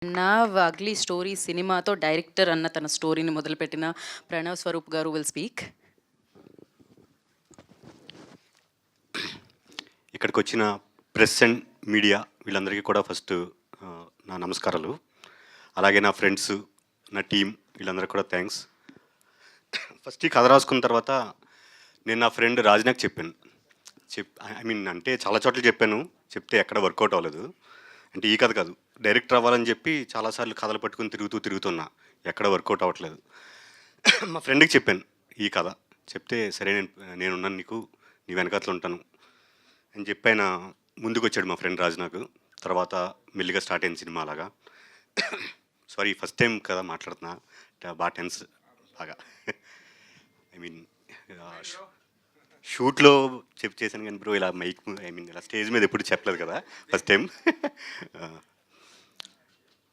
Now ugly story సినిమాతో director అన్న తన స్టోరీని మొదలుపెట్టిన ప్రణవ్ స్వరూప్ గారు విల్ స్పీక్. ఇక్కడికి వచ్చిన ప్రెస్ అండ్ మీడియా వీళ్ళందరికీ కూడా ఫస్ట్ నా నమస్కారాలు. అలాగే నా ఫ్రెండ్స్, నా టీం వీళ్ళందరికీ కూడా థ్యాంక్స్. ఫస్ట్ ఈ కథ రాసుకున్న తర్వాత నేను నా ఫ్రెండ్ రాజనాకి చెప్పాను. అంటే చాలా చోట్ల చెప్పాను, చెప్తే ఎక్కడ వర్కౌట్ అవ్వలేదు. అంటే ఈ కథ కాదు, డైరెక్టర్ అవ్వాలని చెప్పి చాలాసార్లు కథలు పట్టుకుని తిరుగుతున్నా, ఎక్కడ వర్కౌట్ అవ్వట్లేదు. మా ఫ్రెండ్కి చెప్పాను ఈ కథ, చెప్తే సరే నేనున్నాను నీకు, నీ వెనకాతలు ఉంటాను అని చెప్పి ఆయన ముందుకు వచ్చాడు మా ఫ్రెండ్ రాజు. నాకు తర్వాత మెల్లిగా స్టార్ట్ అయింది సినిమా. అలాగా సారీ ఫస్ట్ టైం కదా మాట్లాడుతున్నా, బాగా టెన్స్ బాగా. షూట్లో చేశాను కానీ బ్రో ఇలా మైక్ ఇలా స్టేజ్ మీద ఎప్పుడు చెప్పలేదు కదా, ఫస్ట్ టైం.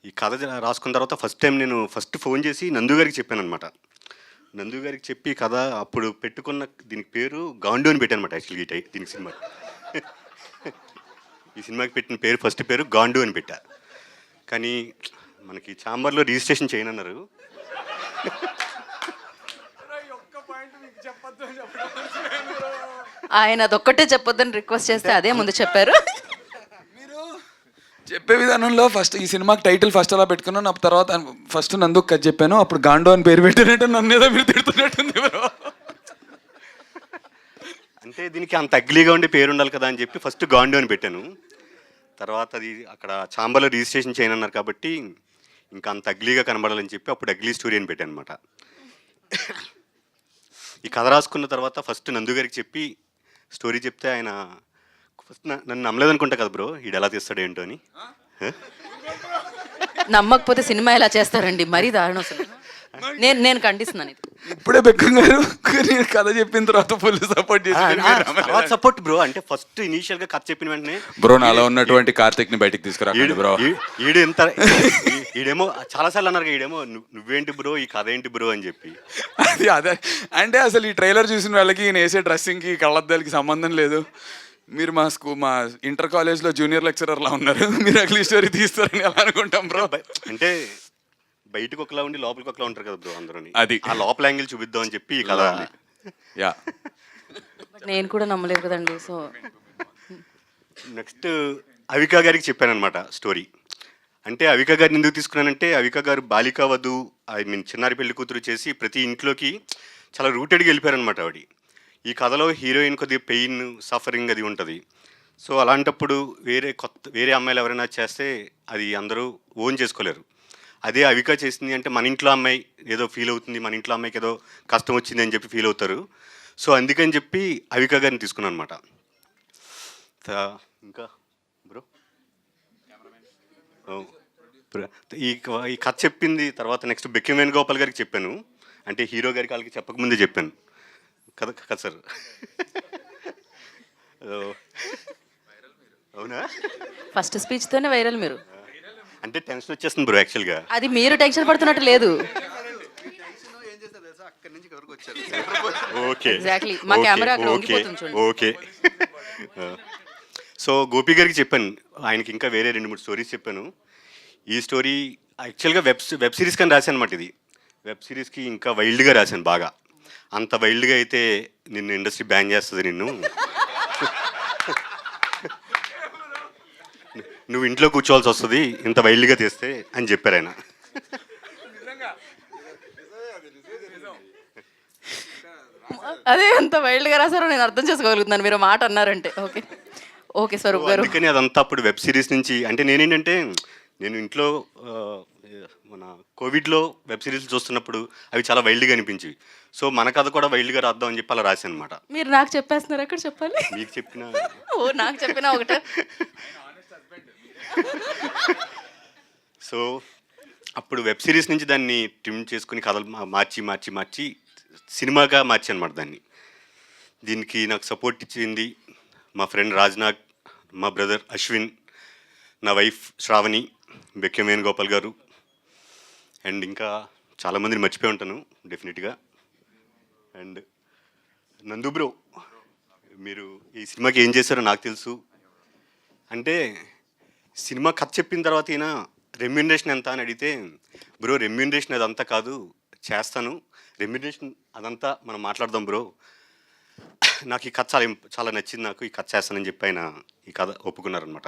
ఈ కథ రాసుకున్న తర్వాత ఫస్ట్ టైం నేను ఫోన్ చేసి నందు గారికి చెప్పాను అనమాట. నందు గారికి చెప్పి కథ అప్పుడు పెట్టుకున్న దీనికి పేరు గాండు అని పెట్టాను అనమాట. యాక్చువల్గా దీనికి సినిమా ఈ సినిమాకి పెట్టిన పేరు ఫస్ట్ పేరు గాండు అని పెట్టా. కానీ మనకి చాంబర్లో రిజిస్ట్రేషన్ చేయనన్నారు. ఆయన అదొక్కటే చెప్పొద్దని రిక్వెస్ట్ చేస్తే అదే ముందు చెప్పారు. మీరు చెప్పే విధానంలో ఫస్ట్ ఈ సినిమాకి టైటిల్ ఫస్ట్ అలా పెట్టుకున్నాను, నా తర్వాత ఫస్ట్ నందుకు కథ చెప్పాను, అప్పుడు గాండో అని పేరు పెట్టినట్టు నన్ను ఏదో మీరు తిడుతున్నట్టుంది బ్రో. అంటే దీనికి అంత అగ్లీగా ఉండే పేరు ఉండాలి కదా అని చెప్పి ఫస్ట్ గాండు అని పెట్టాను. తర్వాత అది అక్కడ చాంబర్లో రిజిస్ట్రేషన్ చేయనన్నారు కాబట్టి ఇంకా అంత అగ్లీగా కనబడాలని చెప్పి అప్పుడు అగ్లీ స్టోరీ అని పెట్టాను అనమాట. ఈ కథ రాసుకున్న తర్వాత ఫస్ట్ నందు గారికి చెప్పి స్టోరీ చెప్తే ఆయన ఫస్ట్ నన్ను నమ్మలేదనుకుంటా కదా బ్రో, ఈడు ఎలా తీస్తాడు ఏంటో అని. నమ్మకపోతే సినిమా ఎలా చేస్తారండి, మరీ దారుణం అసలు. నేను ఖండిస్తున్నాను ఇది. ఇప్పుడే బెక్కం గారు నేను కథ చెప్పిన తర్వాత ఫుల్ సపోర్ట్ చేసి సపోర్ట్ బ్రో. అంటే ఫస్ట్ ఇనీషియల్ గా కథ చెప్పిన వెంటనే బ్రో నాలో ఉన్నటువంటి కార్తిక్ ని బయటికి తీసుకురా బ్రో. ఈడు ఎంత ఈడేమో చాలాసార్లు అన్నారు, ఈడేమో నువ్వేంటి బ్రో ఈ కథ ఏంటి బ్రో అని చెప్పి. అదే అంటే అసలు ఈ ట్రైలర్ చూసిన వాళ్ళకి ఈయన వేసే డ్రెస్సింగ్కి కళ్ళద్దాలకి సంబంధం లేదు. మీరు మా ఇంటర్ కాలేజ్లో జూనియర్ లెక్చరర్లా ఉన్నారు, మీరు అగ్లీ స్టోరీ తీస్తారని ఎలా అనుకుంటాం బ్రో. అంటే బయటకు ఒకలా ఉండి లోపలికి ఒకలా ఉంటారు కదా బ్రో అందరూ, అది ఆ లోపల యాంగిల్ చూపిద్దాం అని చెప్పి కదా. యా నేను కూడా నమ్మలేదు కదండి. సో నెక్స్ట్ అవికా గారికి చెప్పాను అనమాట స్టోరీ. అంటే అవికా గారిని ఎందుకు తీసుకున్నానంటే అవికా గారు బాలికా వధు చిన్నారి పెళ్లి కూతురు చేసి ప్రతి ఇంట్లోకి చాలా రూటెడ్గా వెళ్ళిపోయారనమాట ఆవిడ. ఈ కథలో హీరోయిన్ కొద్దిగా పెయిన్ సఫరింగ్ అది ఉంటుంది. సో అలాంటప్పుడు వేరే అమ్మాయిలు ఎవరైనా చేస్తే అది అందరూ ఓన్ చేసుకోలేరు. అదే అవిక చేసింది అంటే మన ఇంట్లో అమ్మాయి ఏదో ఫీల్ అవుతుంది, మన ఇంట్లో అమ్మాయికి ఏదో కష్టం వచ్చింది అని చెప్పి ఫీల్ అవుతారు. సో అందుకని చెప్పి అవిక గారిని తీసుకున్నాను అనమాట. ఇంకా బ్రో ఈ కథ చెప్పింది తర్వాత నెక్స్ట్ బెక్కిం వేణుగోపాల్ గారికి చెప్పాను. అంటే హీరో గారికి వాళ్ళకి చెప్పకముందే చెప్పాను కదా సార్. అవునా, ఫస్ట్ స్పీచ్తోనే వైరల్ మీరు. అంటే టెన్షన్ వచ్చేస్తుంది బ్రో యాక్చువల్గా. అది మీరు టెన్షన్ పడుతున్నట్టు లేదు. ఓకే ఎగ్జాక్ట్లీ మా కెమెరా అక్కడ వంగిపోతుంది చూడండి. ఓకే. సో గోపి గారికి చెప్పాను, ఆయనకి ఇంకా వేరే 2-3 స్టోరీస్ చెప్పాను. ఈ స్టోరీ యాక్చువల్గా వెబ్ సిరీస్ కానీ రాశాను అనమాట. ఇది వెబ్ సిరీస్కి ఇంకా వైల్డ్గా రాశాను బాగా. అంత వైల్డ్గా అయితే నిన్ను ఇండస్ట్రీ బ్యాన్ చేస్తుంది, నువ్వు ఇంట్లో కూర్చోవాల్సి వస్తుంది ఇంత వైల్డ్గా తీస్తే అని చెప్పారు ఆయన. అదే అంత వైల్డ్గా రాసారో నేను అర్థం చేసుకోగలుగుతున్నాను మీరు మాట అన్నారంటే. ఓకే ఓకే స్వరూప్ గారు. అందుకని అదంతా అప్పుడు వెబ్ సిరీస్ నుంచి అంటే నేను ఇంట్లో మన కోవిడ్లో వెబ్ సిరీస్ చూస్తున్నప్పుడు అవి చాలా వైల్డ్గా అనిపించి, సో మన కథ కూడా వైల్డ్గా రాద్దాం అని చెప్పి అలా రాశాను అనమాట. మీరు నాకు చెప్పేస్తున్నారు, ఎక్కడ చెప్పాలి? మీకు చెప్పిన ఓ నాకు చెప్పినా ఒకటే. సో అప్పుడు వెబ్ సిరీస్ నుంచి దాన్ని ట్రిమ్ చేసుకుని కథలు మార్చి సినిమాగా మార్చి అనమాట దాన్ని. దీనికి నాకు సపోర్ట్ ఇచ్చింది మా ఫ్రెండ్ రాజ్నాగ్, మా బ్రదర్ అశ్విన్, నా వైఫ్ శ్రావణి, బెక్కిం వేణుగోపాల్ గారు, అండ్ ఇంకా చాలామందిని మర్చిపోయి ఉంటాను డెఫినెట్గా. అండ్ నందు బ్రో, మీరు ఈ సినిమాకి ఏం చేశారో నాకు తెలుసు. అంటే సినిమా కథ చెప్పిన తర్వాత ఈయన రెమ్యూనరేషన్ ఎంత అని అడిగితే బ్రో రెమ్యూనరేషన్ అదంతా కాదు, చేస్తాను, రెమ్యూనరేషన్ అదంతా మనం మాట్లాడదాం బ్రో, నాకు ఈ కథ చాలా నచ్చింది, నాకు ఈ కథ చేస్తానని చెప్పి ఆయన ఈ కథ ఒప్పుకున్నారనమాట.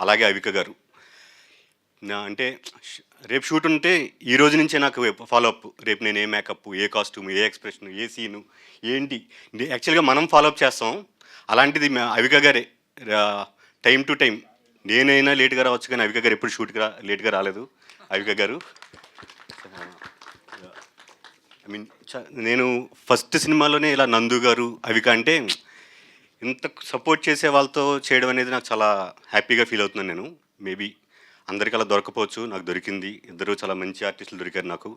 అలాగే అవిక గారు అంటే రేపు షూట్ ఉంటే ఈ రోజు నుంచే నాకు ఫాలోఅప్, రేపు నేను ఏ మేకప్, ఏ కాస్ట్యూమ్, ఏ ఎక్స్ప్రెషన్, ఏ సీను ఏంటి యాక్చువల్గా మనం ఫాలోఅప్ చేస్తాం. అలాంటిది అవిక గారే టైం టు టైం, నేనైనా లేట్గా రావచ్చు కానీ అవిక గారు ఎప్పుడు షూట్కి లేట్గా రాలేదు. అవిక గారు ఐ మీన్ నేను ఫస్ట్ సినిమాలోనే ఇలా నందు గారు అవిక అంటే ఇంత సపోర్ట్ చేసే వాళ్ళతో చేయడం అనేది నాకు చాలా హ్యాపీగా ఫీల్ అవుతున్నాను నేను. మేబీ అందరికీ అలా దొరకపోవచ్చు, నాకు దొరికింది. ఇద్దరు చాలా మంచి ఆర్టిస్టులు దొరికారు నాకు.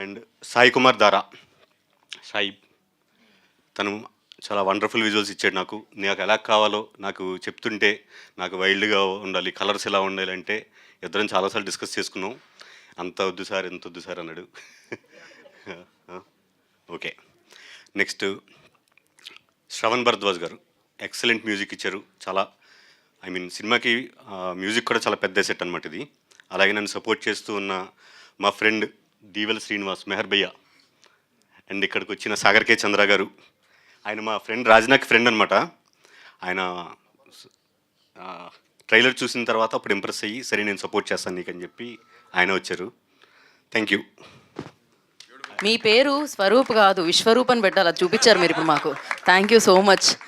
అండ్ సాయి కుమార్ దారా, సాయి తను చాలా వండర్ఫుల్ విజువల్స్ ఇచ్చాడు నాకు. నాకు ఎలా కావాలో నాకు చెప్తుంటే, నాకు వైల్డ్గా ఉండాలి, కలర్స్ ఎలా ఉండాలి అంటే ఇద్దరం చాలాసార్లు డిస్కస్ చేసుకున్నాం. అంత వద్దు సార్, ఎంత వద్దు సార్ అన్నాడు. ఓకే, నెక్స్ట్ శ్రవణ్ భరద్వాజ్ గారు ఎక్సలెంట్ మ్యూజిక్ ఇచ్చారు. చాలా ఐ మీన్ సినిమాకి మ్యూజిక్ కూడా చాలా పెద్ద సెట్ అనమాట ఇది. అలాగే నన్ను సపోర్ట్ చేస్తూ ఉన్న మా ఫ్రెండ్ దీవెల శ్రీనివాస్, మెహర్ భయ్య, అండ్ ఇక్కడికి వచ్చిన సాగర్ కే చంద్ర గారు. ఆయన మా ఫ్రెండ్ రాజ్నాకి ఫ్రెండ్ అనమాట. ఆయన ట్రైలర్ చూసిన తర్వాత అప్పుడు ఇంప్రెస్ అయ్యి సరే నేను సపోర్ట్ చేస్తాను నీకు అని చెప్పి ఆయన వచ్చారు. Thank you. మీ పేరు స్వరూప్ కాదు, విశ్వరూప్ అని పెట్టాలి, అది చూపించారు మీరు ఇప్పుడు మాకు. Thank you so much.